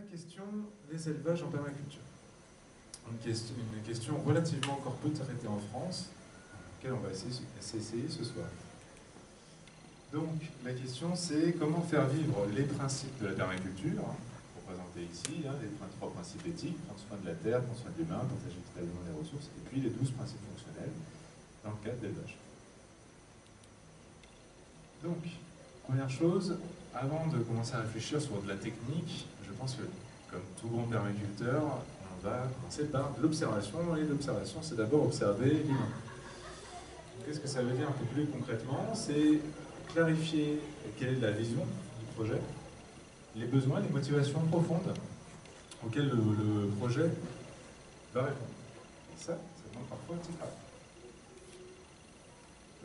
question des élevages en permaculture. Une question relativement encore peu traitée en France, laquelle on va essayer ce soir. Donc, la question c'est comment faire vivre les principes de la permaculture, représentés ici, les 3 principes éthiques, prendre soin de la terre, prendre soin de l'humain, partager équitablement les ressources, et puis les 12 principes fonctionnels dans le cadre d'élevage. Donc, première chose, avant de commencer à réfléchir sur de la technique, je pense que, comme tout bon permaculteur, on va commencer par l'observation, et l'observation, c'est d'abord observer l'humain. Qu'est-ce que ça veut dire un peu plus concrètement? C'est clarifier quelle est la vision du projet, les besoins, les motivations profondes auxquelles le projet va répondre. Et ça demande parfois un petit travail.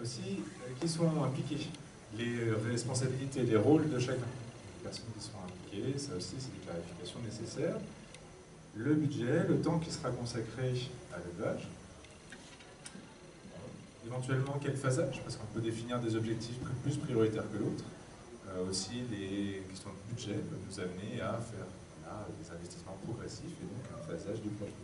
Aussi, qui sont impliqués, les responsabilités, les rôles de chacun. Les personnes qui sont impliquées, ça aussi c'est des clarifications nécessaires. Le budget, le temps qui sera consacré à l'élevage. Éventuellement, quel phasage, parce qu'on peut définir des objectifs plus prioritaires que l'autre. Aussi, les questions de budget peuvent nous amener à faire des investissements progressifs et donc un phasage du projet.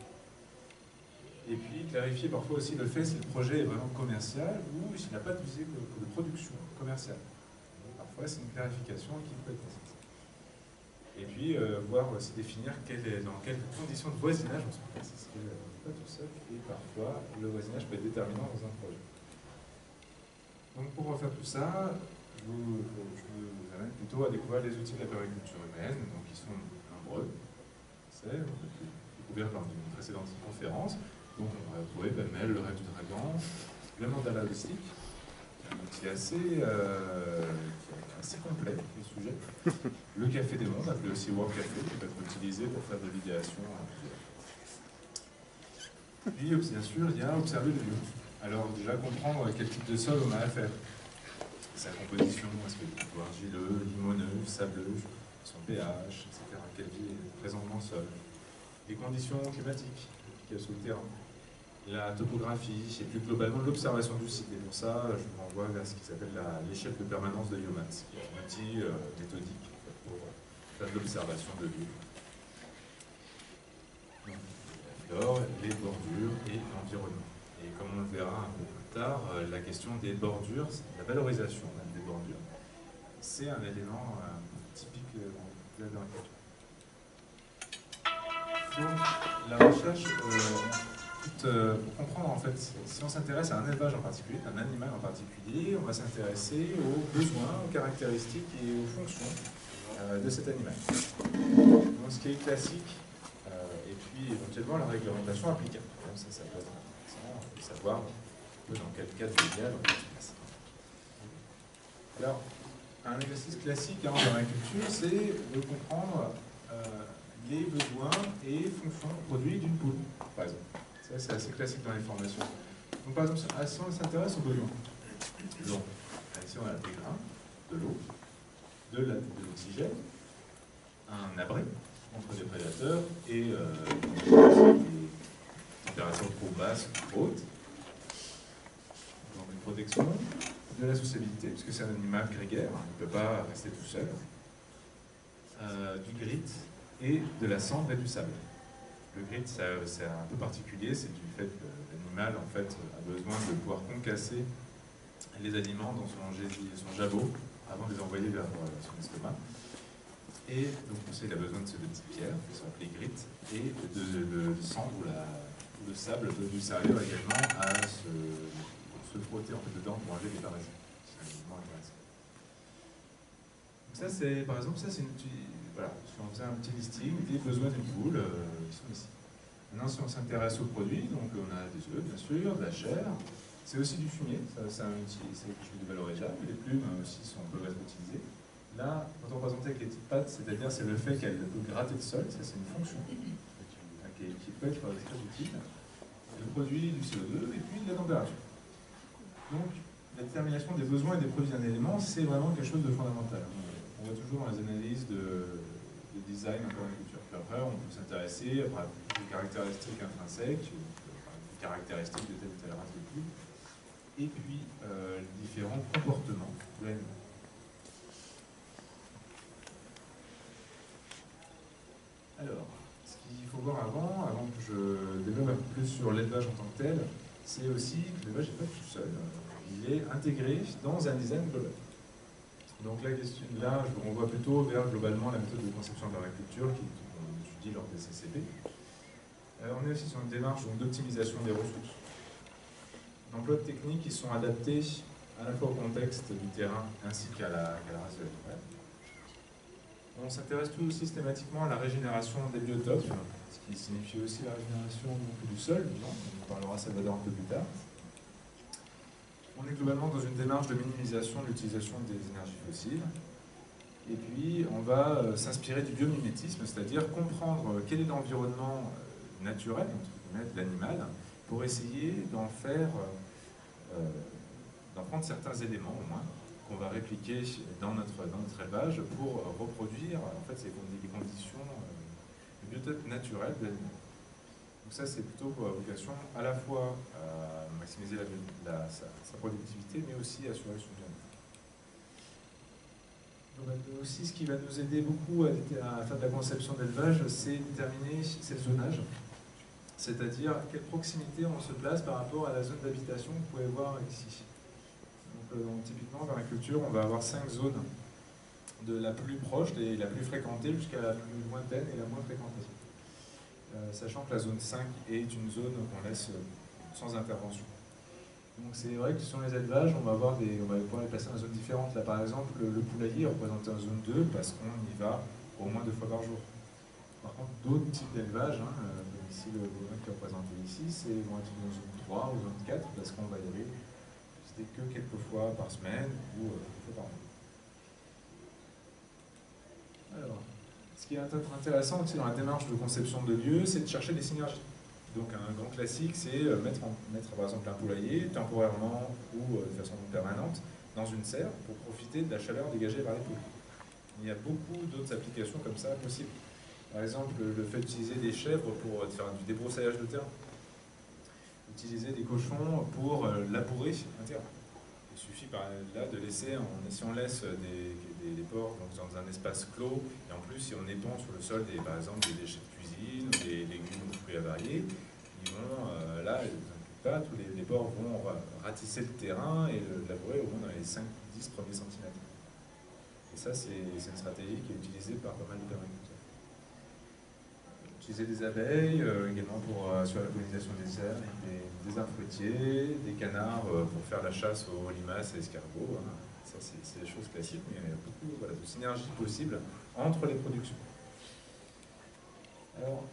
Et puis, clarifier parfois aussi le fait si le projet est vraiment commercial ou s'il n'a pas de visée de production commerciale. Donc, parfois, c'est une clarification qui peut être nécessaire. Et puis, voir aussi définir dans quelles conditions de voisinage on se place. Parce qu'on n'est pas tout seul et parfois, le voisinage peut être déterminant dans un projet. Donc, pour refaire tout ça, je vous amène plutôt à découvrir les outils de la permaculture humaine, donc ils sont nombreux. On a découvert lors d'une précédente conférence. Donc on va retrouver pêle-mêle le rêve du dragon, le mandala holistique, un outil assez complet du sujet. Le café des mondes, appelé aussi World Café, qui peut être utilisé pour faire de l'idéation. Puis bien sûr, il y a observer le lieu. Alors déjà comprendre quel type de sol on a à faire. Sa composition, est-ce que c'est plutôt argileux, limoneux, sableux, son pH, etc. Quelle vie est présente dans le sol. Les conditions climatiques appliquées sur le terrain. La topographie, et plus globalement l'observation du site. Et pour ça, je vous renvoie vers ce qui s'appelle l'échelle de permanence de Yeomans, qui est un outil méthodique pour faire de l'observation de lieux. Alors, les bordures et l'environnement. Et comme on le verra un peu plus tard, la question des bordures, la valorisation même des bordures, c'est un élément typique de la permaculture. Donc, la recherche, pour comprendre en fait, si on s'intéresse à un élevage en particulier, un animal en particulier, on va s'intéresser aux besoins, aux caractéristiques et aux fonctions de cet animal. Donc, ce qui est classique, et puis éventuellement la réglementation applicable. Ça peut être intéressant de savoir dans quel cadre légal on se passe. Alors, un exercice classique en permaculture, c'est de comprendre les besoins et fonctions produits d'une poule, par exemple. Ça, c'est assez classique dans les formations. Donc, par exemple, si on s'intéresse aux besoins, donc, ici on a des grains, de l'eau, de l'oxygène, un abri contre des prédateurs et des températures trop basses ou hautes, donc une protection, de la sociabilité, puisque c'est un animal grégaire, il ne peut pas rester tout seul, du grit et de la cendre et du sable. Le grit, c'est un peu particulier, c'est du fait que l'animal en fait, a besoin de pouvoir concasser les aliments dans son jabot avant de les envoyer vers son estomac. Et donc il a besoin de ces petites pierres, qui sont appelées grit, et de cendre ou le sable peut lui servir également à se frotter en fait, dedans pour enlever les parasites. C'est un élément intéressant. Donc ça, c'est, par exemple, ça c'est une petite... Voilà, si on faisait un petit listing des besoins d'une poule, qui sont ici. Maintenant, si on s'intéresse aux produits, donc on a des œufs, bien sûr, de la chair, c'est aussi du fumier, c'est quelque chose de valorisable, les plumes aussi peuvent être utilisées. Là, quand on représente avec les petites pattes, c'est-à-dire c'est le fait qu'elle peut gratter le sol, ça c'est une fonction qui peut être très utile. Elle produit du CO2 et puis de la température. Donc, la détermination des besoins et des produits d'un élément, c'est vraiment quelque chose de fondamental. On voit toujours dans les analyses de design en permaculture. Puis après, on peut s'intéresser à des caractéristiques intrinsèques, des caractéristiques de telle ou telle race de poule, et puis les différents comportements de l'animal. que sur l'élevage en tant que tel, c'est aussi que l'élevage n'est pas tout seul, il est intégré dans un design global. Donc là, je vous renvoie plutôt vers globalement la méthode de conception de l'agriculture qu'on étudie lors des CCP. On est aussi sur une démarche d'optimisation des ressources, d'emploi de techniques qui sont adaptées à la fois au contexte du terrain ainsi qu'à la race de l'animal. On s'intéresse tout systématiquement à la régénération des biotopes, ce qui signifie aussi la régénération du sol, on parlera Salvador un peu plus tard. On est globalement dans une démarche de minimisation de l'utilisation des énergies fossiles. Et puis, on va s'inspirer du biomimétisme, c'est-à-dire comprendre quel est l'environnement naturel, entre guillemets, de l'animal, pour essayer d'en prendre certains éléments au moins, qu'on va répliquer dans notre élevage pour reproduire en fait, les conditions du biotope naturel de l'animal. Donc ça, c'est plutôt pour vocation à la fois à maximiser sa productivité, mais aussi à assurer son bien-être. Aussi, ce qui va nous aider beaucoup à faire de la conception d'élevage, c'est déterminer le zonage, c'est-à-dire à quelle proximité on se place par rapport à la zone d'habitation que vous pouvez voir ici. Donc, typiquement, dans l'agriculture, on va avoir 5 zones, de la plus proche et la plus fréquentée jusqu'à la plus lointaine et la moins fréquentée. Sachant que la zone 5 est une zone qu'on laisse sans intervention. Donc c'est vrai que sur les élevages, on va pouvoir les placer dans des zones différentes. Là par exemple, le poulailler est représenté en zone 2 parce qu'on y va au moins 2 fois par jour. Par contre, d'autres types d'élevage, comme ici le bovin qui est représenté ici, vont être dans zone 3 ou zone 4 parce qu'on va y aller visiter que quelques fois par semaine ou quelques fois par mois. Alors, ce qui est intéressant aussi dans la démarche de conception de lieux, c'est de chercher des synergies. Donc un grand classique, c'est mettre par exemple un poulailler, temporairement ou de façon permanente, dans une serre pour profiter de la chaleur dégagée par les poules. Il y a beaucoup d'autres applications comme ça possibles. Par exemple, le fait d'utiliser des chèvres pour faire du débroussaillage de terrain. Utiliser des cochons pour labourer un terrain. Il suffit par là de laisser, si on laisse des porcs dans un espace clos, et en plus si on épand sur le sol par exemple des déchets de cuisine ou des légumes ou fruits avariés, ils vont là, pas, tous les porcs vont ratisser le terrain et le labourer au moins dans les 5-10 premiers centimètres. Et ça c'est une stratégie qui est utilisée par pas mal de permaculteurs. Utiliser des abeilles également pour assurer la pollinisation des herbes, des arbres fruitiers, des canards pour faire la chasse aux limaces et escargots. Ça, c'est des choses classiques, mais il y a beaucoup de synergies possibles entre les productions. Alors,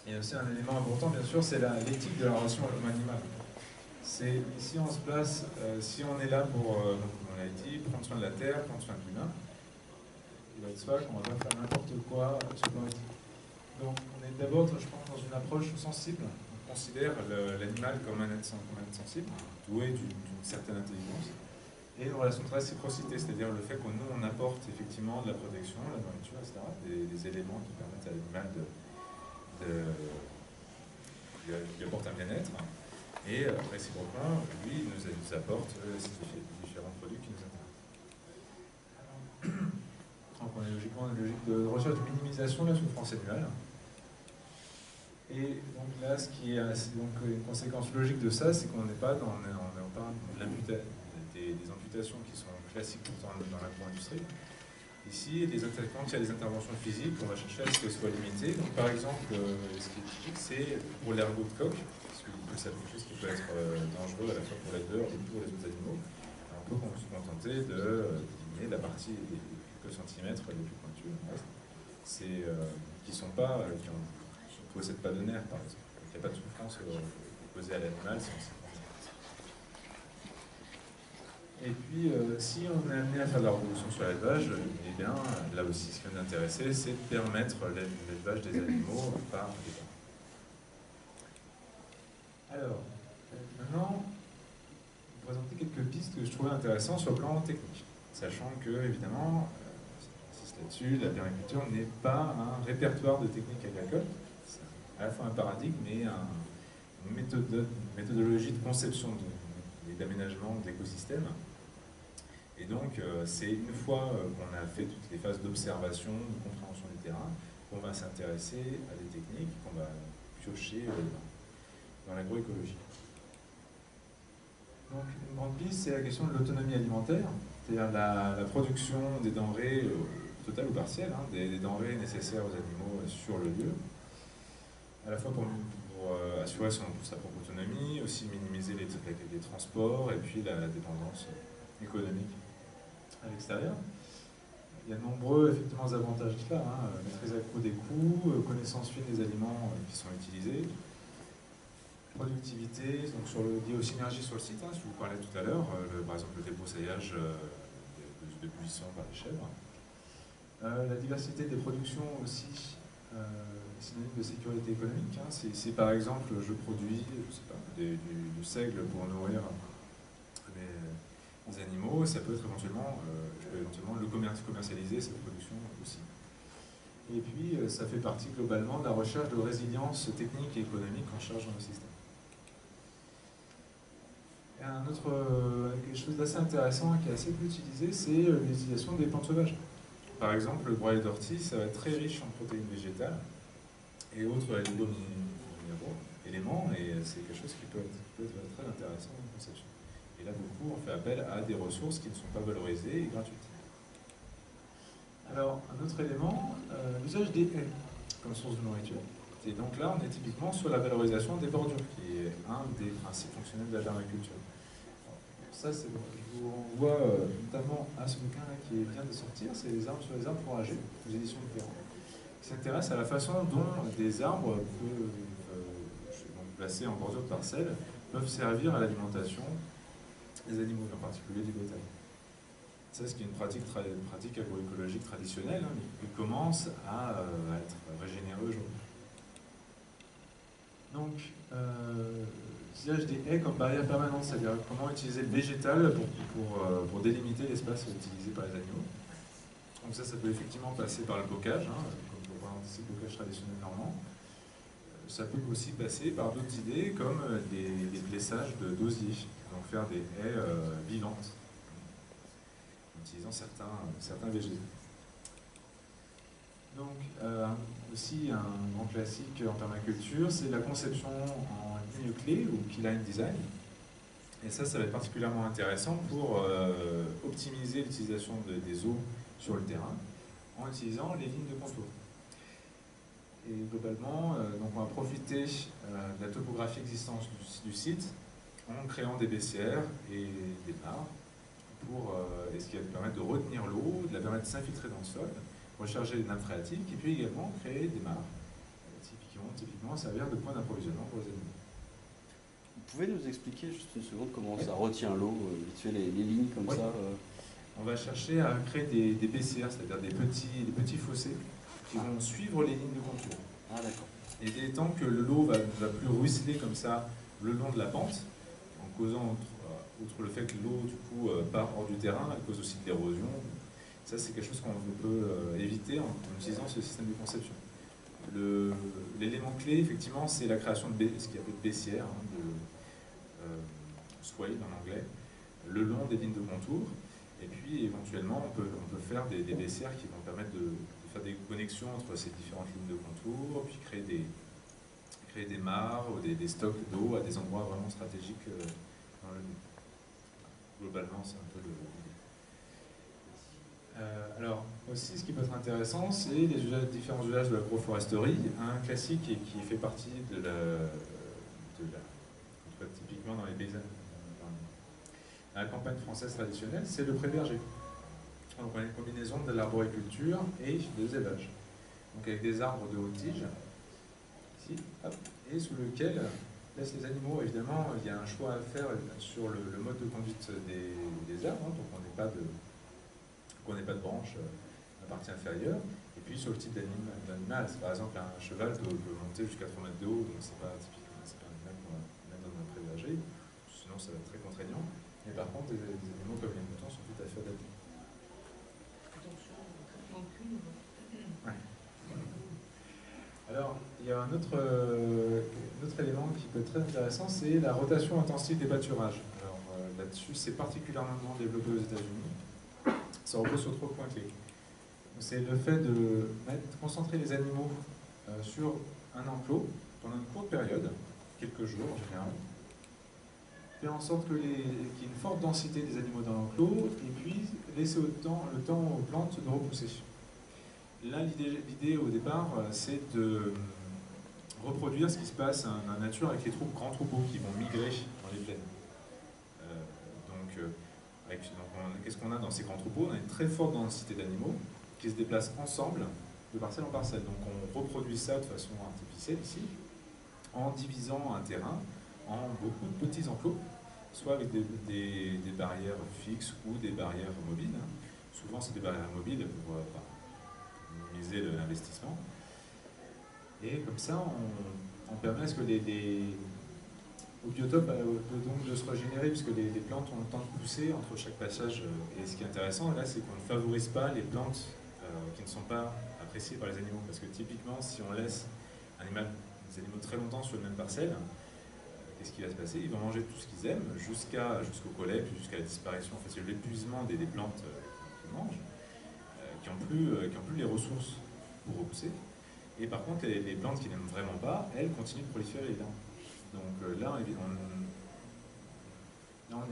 il y a aussi un élément important, bien sûr, c'est l'éthique de la relation à l'homme-animal. Ici, on se place, si on est là pour, comme on l'a dit, prendre soin de la terre, prendre soin de l'humain, il va être soit qu'on va pas faire n'importe quoi sur le plan éthique. Donc, on est d'abord, je pense, dans une approche sensible. On considère l'animal comme un être sensible, doué d'une certaine intelligence, et une relation de réciprocité, c'est-à-dire le fait que nous, on apporte effectivement de la protection, la nourriture, etc., des éléments qui permettent à l'animal lui apporte un bien-être, et réciproquement, lui, il nous apporte ces différents produits qui nous intéressent. Donc on est logiquement dans une logique de recherche de minimisation de la souffrance animale. Et donc là, ce qui est une conséquence logique de ça, c'est qu'on n'est pas dans des amputations qui sont classiques dans l'agro-industrie. Ici, quand il y a des interventions physiques, on va chercher à ce qu'elles soient limitées. Donc par exemple, ce qui est typique, c'est pour l'ergot de coq, parce que c'est quelque chose qui peut être dangereux à la fois pour l'éleveur et pour les autres animaux. Alors, on peut se contenter d'éliminer la partie des quelques centimètres les plus pointus, qui ne possèdent pas de nerfs, par exemple. Donc il n'y a pas de souffrance causée à l'animal si on s'y prend. Et puis, si on est amené à faire de la reproduction sur l'élevage, eh bien, là aussi, ce qui va nous intéresser, c'est de permettre l'élevage des animaux par les gens. Alors, maintenant, vous présenter quelques pistes que je trouvais intéressantes sur le plan technique. Sachant que, évidemment, j'insiste là-dessus, la permaculture n'est pas un répertoire de techniques agricoles. C'est à la fois un paradigme et une méthodologie de conception et d'aménagement d'écosystèmes. Et donc, c'est une fois qu'on a fait toutes les phases d'observation, de compréhension du terrain, qu'on va s'intéresser à des techniques, qu'on va piocher dans l'agroécologie. Donc une grande piste, c'est la question de l'autonomie alimentaire, c'est-à-dire la production des denrées, totales ou partielles, hein, des denrées nécessaires aux animaux sur le lieu, à la fois pour assurer sa propre autonomie, aussi minimiser les transports et puis la dépendance économique à l'extérieur. Il y a de nombreux effectivement, avantages de cela, hein, maîtrise accrue des coûts, connaissance fine des aliments qui sont utilisés, productivité, donc lié aux synergies sur le site, hein, si vous parlez tout à l'heure, par exemple le débroussaillage de buissons par les chèvres. La diversité des productions aussi, synonyme de sécurité économique. Hein. Si par exemple je produis je sais pas, du seigle pour nourrir les animaux, ça peut être éventuellement, je peux éventuellement le commercialiser, cette production aussi. Et puis ça fait partie globalement de la recherche de résilience technique et économique en charge dans le système. Et quelque chose d'assez intéressant qui est assez peu utilisé, c'est l'utilisation des plantes sauvages. Par exemple, le broyat d'ortie, ça va être très riche en protéines végétales et autres éléments, et c'est quelque chose qui peut être très intéressant dans la conception. Et là, beaucoup, on fait appel à des ressources qui ne sont pas valorisées et gratuites. Alors, un autre élément, l'usage des haies comme source de nourriture. Et donc là, on est typiquement sur la valorisation des bordures, qui est un des principes fonctionnels de la permaculture. Ça, je vous renvoie notamment à ce bouquin-là qui vient de sortir, c'est Les arbres sur les arbres fourragers, aux éditions de Perron, qui s'intéresse à la façon dont des arbres placés en bordure de parcelles peuvent servir à l'alimentation des animaux, en particulier du bétail. Ça, ce qui est une pratique agroécologique traditionnelle, hein, mais qui commence à être régénérée aujourd'hui. Donc, l'usage des haies comme barrière permanente, c'est-à-dire comment utiliser le végétal pour délimiter l'espace utilisé par les animaux. Donc ça peut effectivement passer par le bocage, hein, comme pour le bocage traditionnel normand. Ça peut aussi passer par d'autres idées comme des blessages d'osier, donc faire des haies vivantes, en utilisant certains végétaux. Donc, aussi un grand classique en permaculture, c'est la conception en ligne clé ou key line design. Et ça va être particulièrement intéressant pour optimiser l'utilisation des eaux sur le terrain en utilisant les lignes de contour. Et globalement, donc on va profiter de la topographie existante du site en créant des baissières et des mares, et ce qui va permettre de retenir l'eau, de la permettre de s'infiltrer dans le sol, recharger les nappes phréatiques, et puis également créer des mares, qui vont typiquement servir de point d'approvisionnement pour les animaux. Vous pouvez nous expliquer juste une seconde comment ça retient l'eau, vite fait les lignes comme ça On va chercher à créer des baissières, c'est-à-dire des petits fossés qui vont suivre les lignes de contour. Ah d'accord. Et dès temps que l'eau va plus ruisseler comme ça le long de la pente, en causant, outre le fait que l'eau du coup part hors du terrain, elle cause aussi de l'érosion. Ça, c'est quelque chose qu'on peut éviter en utilisant ce système de conception. L'élément clé, effectivement, c'est la création de ce qu'il y a de baissières, hein, swale en anglais, le long des lignes de contour. Et puis, éventuellement, on peut faire des baissières qui vont permettre de faire des connexions entre ces différentes lignes de contour, puis créer des mares ou des stocks d'eau à des endroits vraiment stratégiques dans le lieu. Globalement, c'est un peu l'idée. Alors, aussi, ce qui peut être intéressant, c'est les différents usages de l'agroforesterie. Un classique qui fait partie typiquement dans les paysages, dans la campagne française traditionnelle, c'est le pré-berger. Donc, on a une combinaison de l'arboriculture et de l'élevage. Donc, avec des arbres de haute tige, ici, hop, et sous lequel laisse les animaux. Évidemment, il y a un choix à faire sur le mode de conduite des arbres, hein, donc on n'est pas de branche à la partie inférieure, et puis sur le type d'animal. Par exemple, un cheval peut monter jusqu'à 3 mètres de haut, donc c'est pas un animal qu'on va mettre dans un pré-berger, sinon ça va être très contraignant. Mais par contre, des animaux comme les moutons sont tout à fait adaptés. Ouais. Alors, il y a un autre élément qui peut être très intéressant, c'est la rotation intensive des pâturages. Alors là-dessus, c'est particulièrement développé aux États-Unis. Ça repose sur 3 points clés. C'est le fait de concentrer les animaux sur un enclos pendant une courte période, quelques jours en général. Faire en sorte qu'il y ait une forte densité des animaux dans l'enclos, et puis laisser le temps aux plantes de repousser. Là, l'idée au départ, c'est de reproduire ce qui se passe dans la nature avec les grands troupeaux qui vont migrer dans les plaines. Qu'est-ce qu'on a dans ces grands troupeaux? On a une très forte densité d'animaux qui se déplacent ensemble, de parcelle en parcelle. Donc on reproduit ça de façon artificielle ici, en divisant un terrain en beaucoup de petits enclos, soit avec des barrières fixes ou des barrières mobiles. Souvent c'est des barrières mobiles pour minimiser l'investissement. Et comme ça, on permet à ce que au biotope donc de se régénérer, puisque les plantes ont le temps de pousser entre chaque passage. Et ce qui est intéressant là, c'est qu'on ne favorise pas les plantes qui ne sont pas appréciées par les animaux. Parce que typiquement, si on laisse des animaux très longtemps sur la même parcelle, qu'est-ce qui va se passer? Ils vont manger tout ce qu'ils aiment jusqu'au collège, jusqu'à la disparition, en fait, c'est l'épuisement des plantes qu'ils mangent, qui n'ont plus les ressources pour repousser. Et par contre, les plantes qui n'aiment vraiment pas, elles continuent de proliférer évidemment. Donc là, on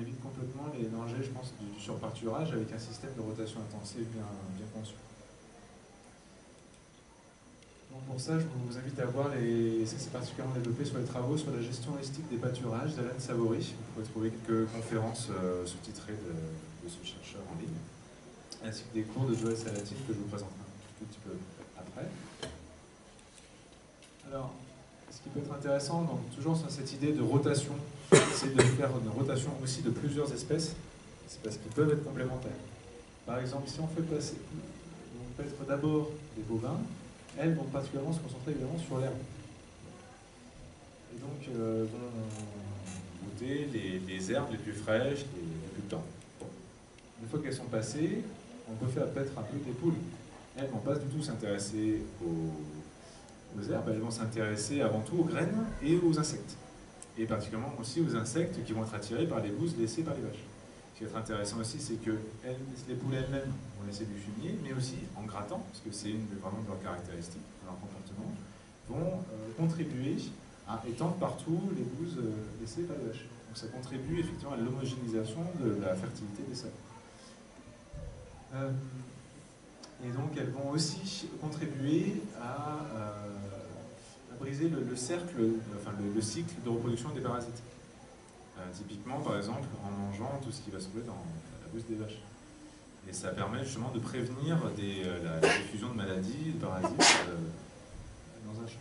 évite complètement les dangers, je pense, du surpâturage avec un système de rotation intensive bien conçu. Donc pour ça, je vous invite à voir c'est particulièrement développé sur les travaux sur la gestion holistique des pâturages d'Alain Savory. Vous pouvez trouver quelques conférences sous-titrées de ce chercheur en ligne, ainsi que des cours de Joël Salatine que je vous présenterai un tout petit peu après. Alors, ce qui peut être intéressant, donc, toujours sur cette idée de rotation, c'est de faire une rotation aussi de plusieurs espèces qui peuvent être complémentaires. Par exemple, si on fait passer, on peut être d'abord des bovins, elles vont particulièrement se concentrer évidemment sur l'herbe. Et donc vont goûter les herbes les plus fraîches, les plus tendres. Une fois qu'elles sont passées, on peut faire peut-être un peu des poules. Elles ne vont pas du tout s'intéresser aux herbes, elles vont s'intéresser avant tout aux graines et aux insectes. Et particulièrement aussi aux insectes qui vont être attirés par les gousses laissées par les vaches. Ce qui va être intéressant aussi, c'est que les poules elles-mêmes vont laisser du fumier, mais aussi en grattant, parce que c'est vraiment de leurs caractéristiques, de leur comportement, vont contribuer à étendre partout les gousses laissées par les vaches. Donc ça contribue effectivement à l'homogénéisation de la fertilité des sols. Et donc elles vont aussi contribuer à briser le cercle, enfin le cycle de reproduction des parasites. Typiquement, par exemple, en mangeant tout ce qui va se trouver dans la bouse des vaches. Et ça permet justement de prévenir la diffusion de maladies, de parasites dans un champ.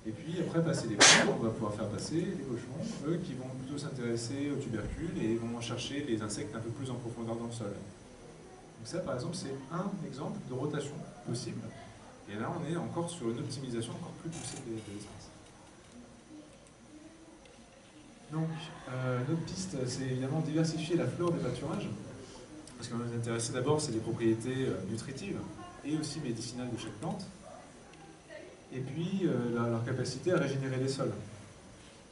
Et puis après, passer les poules, on va pouvoir faire passer les cochons, eux qui vont plutôt s'intéresser aux tubercules et vont chercher les insectes un peu plus en profondeur dans le sol. Donc ça, par exemple, c'est un exemple de rotation possible. Et là, on est encore sur une optimisation encore plus poussée de l'espace. Donc, notre piste, c'est évidemment diversifier la flore des pâturages. Parce que nous intéressait d'abord, c'est les propriétés nutritives et aussi médicinales de chaque plante. Et puis, leur capacité à régénérer les sols.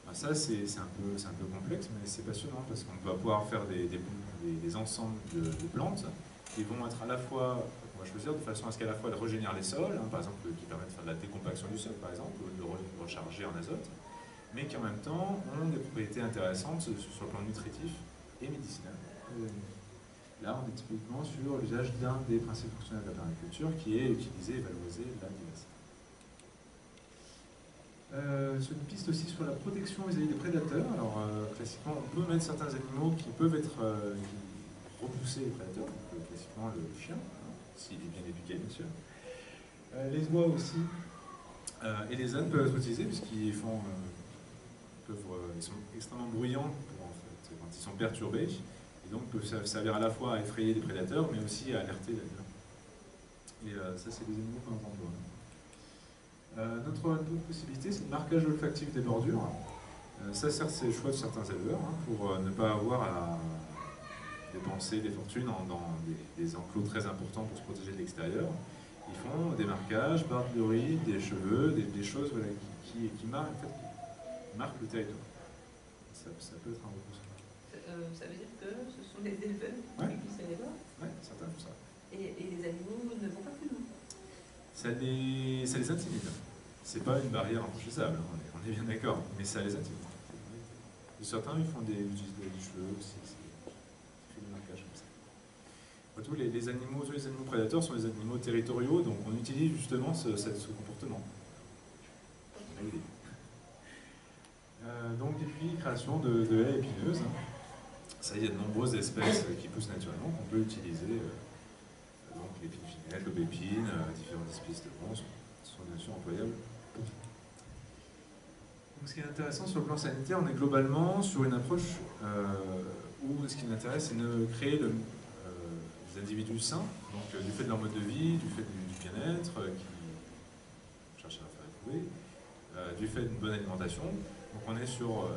Alors ça, c'est un peu complexe, mais c'est passionnant parce qu'on va pouvoir faire des ensembles de plantes qui vont être à la fois, on va choisir de façon à ce qu'à la fois elles régénèrent les sols, par exemple, qui permettent de faire de la décompaction du sol, par exemple, ou de recharger en azote, mais qui en même temps ont des propriétés intéressantes sur le plan nutritif et médicinal. Là, on est typiquement sur l'usage d'un des principes fonctionnels de la permaculture qui est utiliser et valoriser la diversité. Sur une piste aussi sur la protection vis-à-vis des prédateurs. Alors, classiquement, on peut mettre certains animaux qui peuvent être repousser les prédateurs, donc classiquement le chien, s'il est bien éduqué, bien sûr. Les oies aussi, et les ânes peuvent être utilisés puisqu'ils sont extrêmement bruyants quand ils sont perturbés, et donc peuvent servir à la fois à effrayer les prédateurs, mais aussi à alerter d'ailleurs. Et ça, c'est des animaux qu'on entend voir. Notre autre possibilité, c'est le marquage olfactif des bordures. Ça, certes, c'est le choix de certains éleveurs pour ne pas avoir à dépenser des fortunes dans des enclos très importants pour se protéger de l'extérieur. Ils font des marquages, barbe de riz, des cheveux, des choses voilà, qui marquent, en fait, qui marquent le territoire. Ça peut être un repoussement. Ça veut dire que ce sont les éleveurs qui glissent les bords? Oui, certains font ça. Et les animaux ne vont pas plus loin? Ça les intimide. C'est pas une barrière infranchissable, hein, on est bien d'accord, mais ça les attire. Et certains ils font utilisent des cheveux aussi, c'est du marquage comme ça. Tous les animaux prédateurs sont des animaux territoriaux, donc on utilise justement ce comportement. Donc, et puis création de haies épineuses. Hein. Ça, il y a de nombreuses espèces qui poussent naturellement qu'on peut utiliser. Donc l'épinephinelle, l'aubépine, différentes espèces de bronze sont bien sûr employables. Donc, ce qui est intéressant sur le plan sanitaire, on est globalement sur une approche où ce qui nous intéresse, c'est de créer des individus sains, donc du fait de leur mode de vie, du fait du bien-être, qui cherchent à faire éprouver, du fait d'une bonne alimentation. Donc on est sur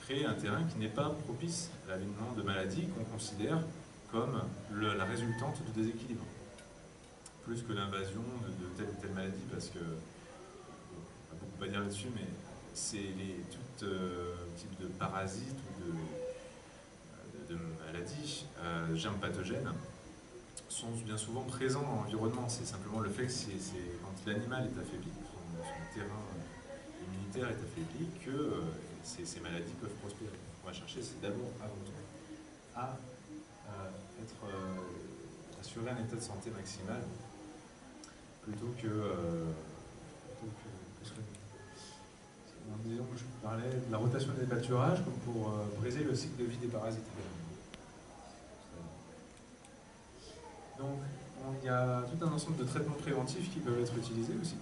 créer un terrain qui n'est pas propice à l'avènement de maladies qu'on considère comme la résultante de déséquilibre. Plus que l'invasion de telle ou telle maladie, parce que, on va beaucoup à dire là-dessus, mais c'est tout type de parasites ou de maladies, germes pathogènes, sont bien souvent présents dans l'environnement. C'est simplement le fait que c'est quand l'animal est affaibli, son terrain immunitaire est affaibli, que ces maladies peuvent prospérer. On va chercher, c'est d'abord, avant tout, à assurer un état de santé maximal, plutôt que disons que je parlais de la rotation des pâturages comme pour briser le cycle de vie des parasites. Donc, il y a tout un ensemble de traitements préventifs qui peuvent être utilisés aussi,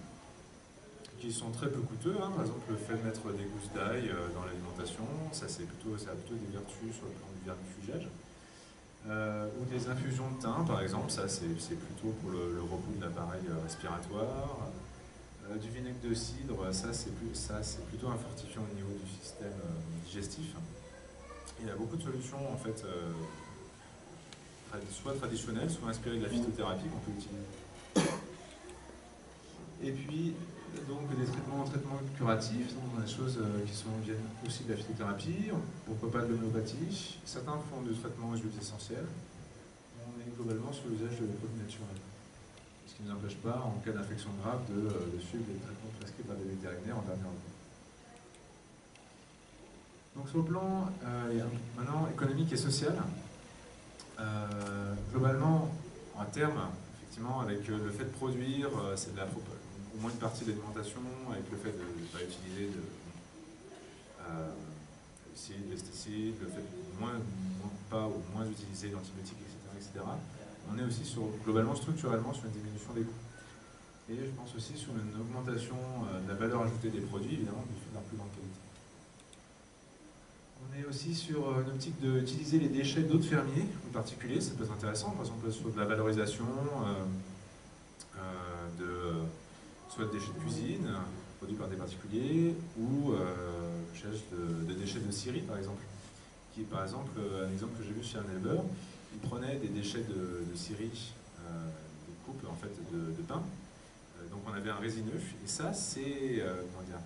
qui sont très peu coûteux. Hein. Par exemple, le fait de mettre des gousses d'ail dans l'alimentation, ça a plutôt des vertus sur le plan du vermifugeage. Ou des infusions de thym, par exemple, ça c'est plutôt pour le repos de l'appareil respiratoire. Du vinaigre de cidre, ça c'est plutôt un fortifiant au niveau du système digestif. Il y a beaucoup de solutions en fait, soit traditionnelles, soit inspirées de la phytothérapie qu'on peut utiliser. Et puis, donc des traitements curatifs, donc des choses qui viennent aussi de la phytothérapie, pourquoi pas de l'homéopathie. Certains font de traitements aux huiles essentielles. On est globalement sur l'usage de produits naturels. Ce qui ne nous empêche pas, en cas d'infection grave, de suivre les traitements prescrits par des vétérinaires en dernier recours. Donc sur le plan maintenant économique et social, globalement, à terme, effectivement, avec le fait de produire, c'est au moins une partie de l'alimentation, avec le fait de ne pas utiliser de pesticides, le fait de moins utiliser d'antibiotiques, etc. On est aussi globalement, structurellement, sur une diminution des coûts. Et je pense aussi sur une augmentation de la valeur ajoutée des produits, évidemment, du fait de leur plus grande qualité. On est aussi sur une optique d'utiliser les déchets d'autres fermiers, en particulier, ça peut être intéressant, par exemple sur de la valorisation soit de déchets de cuisine, produits par des particuliers, ou de déchets de scierie, par exemple. Qui est par exemple un exemple que j'ai vu chez un éleveur. Il prenait des déchets de scierie, des coupes en fait, de pain. Donc on avait un résineux, et ça c'est, comment dire,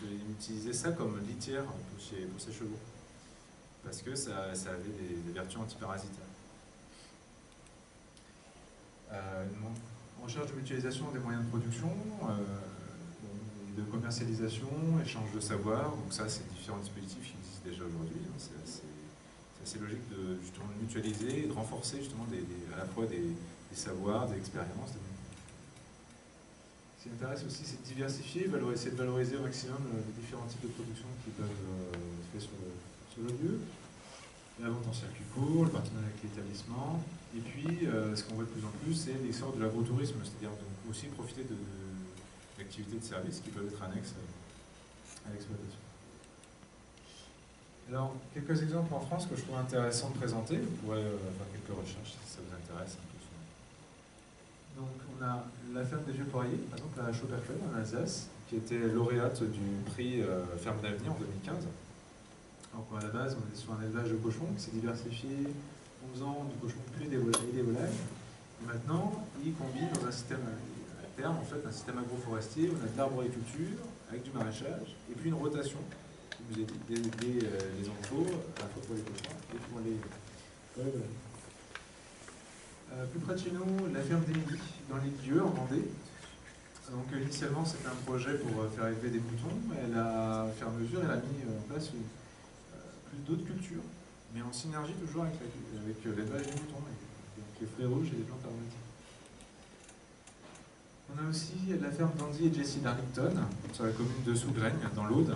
il utilisait ça comme litière pour ses chevaux, parce que ça avait des vertus antiparasitaires. On recherche de mutualisation des moyens de production, de commercialisation, échange de savoir, donc ça c'est différents dispositifs qui existent déjà aujourd'hui, hein. C'est assez logique de justement mutualiser et de renforcer justement à la fois des savoirs, des expériences. Ce qui m'intéresse aussi, c'est de diversifier, essayer de valoriser au maximum les différents types de production qui peuvent se faire sur le lieu. La vente en circuit court, le partenariat avec l'établissement, et puis ce qu'on voit de plus en plus, c'est l'essor de l'agrotourisme, c'est-à-dire aussi profiter d'activités de services qui peuvent être annexes à l'exploitation. Alors, quelques exemples en France que je trouve intéressant de présenter. Vous pourrez faire quelques recherches si ça vous intéresse un peu. Donc, on a la ferme des Vieux Poiriers, par exemple à Schauberkel, en Alsace, qui était lauréate du prix Ferme d'Avenir en 2015. Donc, à la base, on est sur un élevage de cochons qui s'est diversifié en faisant du cochon plus et des volailles. Et maintenant, il combine dans un système à terme, en fait, un système agroforestier. On a de l'arboriculture avec du maraîchage et puis une rotation. Vous avez dit les enclos, à la fois pour les cochons et pour les volailles. Plus près de chez nous, la ferme d'Émilie, dans l'île Dieu, en Vendée, Donc initialement c'était un projet pour faire élever des moutons, mais au fur et à mesure elle a mis en place plus d'autres cultures, mais en synergie toujours avec l'élevage des moutons, avec les fruits rouges et les plantes aromatiques. On a aussi la ferme d'Andy et Jessie Darlington, sur la commune de Sougraigne, dans l'Aude,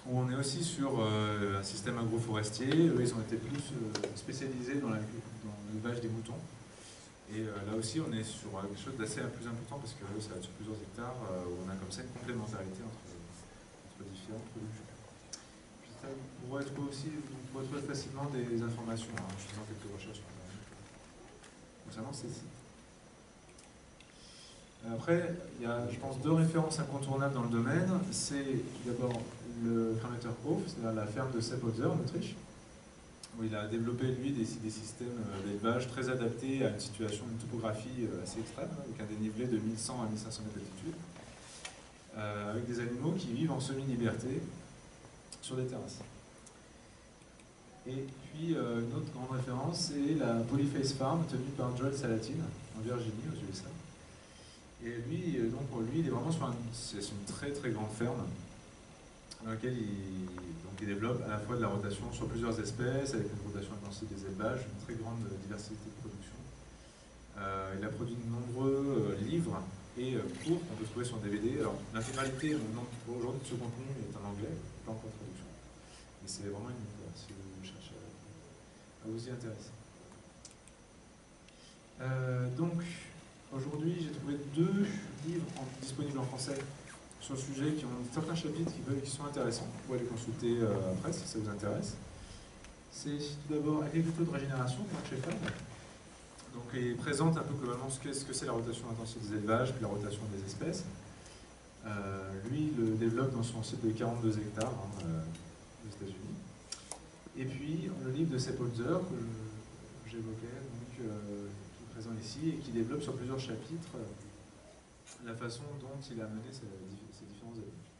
où on est aussi sur un système agroforestier. Eux, ils ont été plus spécialisés dans l'élevage des moutons. Et là aussi, on est sur quelque chose d'assez plus important, parce que ça va être sur plusieurs hectares, où on a comme ça une complémentarité entre différentes productions. Puis ça, vous pourrez trouver facilement des informations, en faisant quelques recherches sur Internet concernant ces sites. Après, il y a, je pense, deux références incontournables dans le domaine. C'est tout d'abord le Krameterhof, c'est-à-dire la ferme de Seppholzer en Autriche, où il a développé, lui, des systèmes d'élevage très adaptés à une situation, une topographie assez extrême, avec un dénivelé de 1100 à 1500 mètres d'altitude, avec des animaux qui vivent en semi-liberté sur des terrasses. Et puis, une autre grande référence, c'est la Polyface Farm, tenue par Joel Salatin, en Virginie, aux USA. Et lui, donc, il est vraiment sur une très très grande ferme dans laquelle il développe à la fois de la rotation sur plusieurs espèces, avec une rotation intensive des élevages, une très grande diversité de production. Il a produit de nombreux livres et cours qu'on peut trouver sur DVD. Alors, l'intégralité aujourd'hui de ce contenu est en anglais, pas encore de traduction. Mais c'est vraiment une si vous cherchez à vous y intéresser. Donc, aujourd'hui, j'ai trouvé 2 livres disponibles en français sur le sujet qui ont certains chapitres qui sont intéressants. Vous pouvez les consulter après si ça vous intéresse. C'est tout d'abord Agriculture de régénération de Marc Sheffard. Donc, il présente un peu globalement ce que c'est la rotation intensive des élevages, puis la rotation des espèces. Lui, il le développe dans son site de 42 hectares aux États-Unis. Et puis, le livre de Seppholzer, que j'évoquais, qui est présent ici, et qui développe sur plusieurs chapitres la façon dont il a mené ses différents élevages.